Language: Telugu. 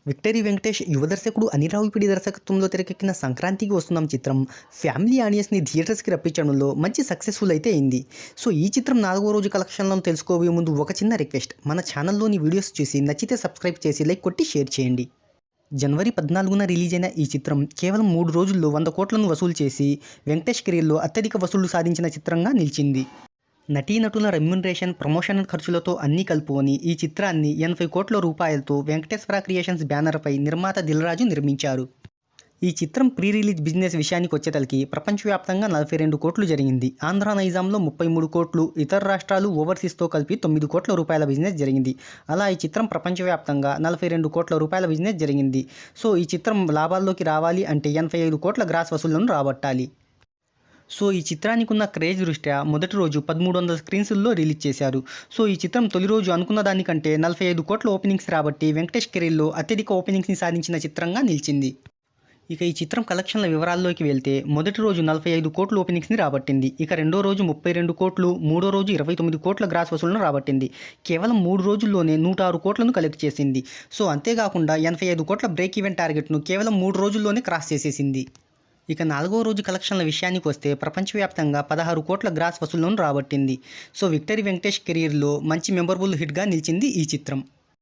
విక్టరీ వెంకటేష్ యువ దర్శకుడు అనిల్ రావిపూడి దర్శకత్వంలో తెరకెక్కిన సంక్రాంతికి వస్తున్నాం చిత్రం ఫ్యామిలీ ఆడియన్స్ని థియేటర్స్కి రప్పించడంలో మంచి సక్సెస్ఫుల్ అయితే అయింది. సో ఈ చిత్రం 4వ రోజు కలెక్షన్లను తెలుసుకోబోయే ముందు ఒక చిన్న రిక్వెస్ట్, మన ఛానల్లోని వీడియోస్ చూసి నచ్చితే సబ్స్క్రైబ్ చేసి లైక్ కొట్టి షేర్ చేయండి. జనవరి 14న రిలీజ్ అయిన ఈ చిత్రం కేవలం 3 రోజుల్లో 100 కోట్లను వసూలు చేసి వెంకటేష్ కెరీర్లో అత్యధిక వసూళ్లు సాధించిన చిత్రంగా నిలిచింది. నటీనటుల రెమ్యునరేషన్, ప్రమోషన్ ఖర్చులతో అన్నీ కలుపుకొని ఈ చిత్రాన్ని 80 కోట్ల రూపాయలతో వెంకటేశ్వర క్రియేషన్స్ బ్యానర్పై నిర్మాత దిల్ రాజు నిర్మించారు. ఈ చిత్రం ప్రీ రిలీజ్ బిజినెస్ విషయానికి వచ్చేతలకి ప్రపంచవ్యాప్తంగా 42 కోట్లు జరిగింది. ఆంధ్ర నైజాంలో 33 కోట్లు, ఇతర రాష్ట్రాలు ఓవర్సీస్తో కలిపి 9 కోట్ల రూపాయల బిజినెస్ జరిగింది. అలా ఈ చిత్రం ప్రపంచవ్యాప్తంగా 42 కోట్ల రూపాయల బిజినెస్ జరిగింది. సో ఈ చిత్రం లాభాల్లోకి రావాలి అంటే 85 కోట్ల గ్రాస్ వసూళ్లను రాబట్టాలి. సో ఈ చిత్రానికి ఉన్న క్రేజ్ దృష్ట్యా మొదటి రోజు 1300 స్క్రీన్స్లో రిలీజ్ చేశారు. సో ఈ చిత్రం తొలి రోజు అనుకున్న దానికంటే 45 కోట్ల ఓపెనింగ్స్ రాబట్టి వెంకటేష్ కెరీర్లో అత్యధిక ఓపెనింగ్స్ని సాధించిన చిత్రంగా నిలిచింది. ఇక ఈ చిత్రం కలెక్షన్ల వివరాల్లోకి వెళ్తే మొదటి రోజు 45 కోట్ల ఓపెనింగ్స్ని రాబట్టింది. ఇక రెండో రోజు 32 కోట్లు, మూడో రోజు 29 కోట్ల గ్రాస్ వసూళ్లను రాబట్టింది. కేవలం 3 రోజుల్లోనే 106 కోట్లను కలెక్ట్ చేసింది. సో అంతేకాకుండా 85 కోట్ల బ్రేక్ ఈవెన్ టార్గెట్ను కేవలం 3 రోజుల్లోనే క్రాస్ చేసేసింది. ఇక 4వ రోజు కలెక్షన్ల విషయానికి వస్తే ప్రపంచవ్యాప్తంగా 16 కోట్ల గ్రాస్ వసూళ్లను రాబట్టింది. సో విక్టరీ వెంకటేష్ కెరీర్లో మంచి మెమరబుల్ హిట్గా నిలిచింది ఈ చిత్రం.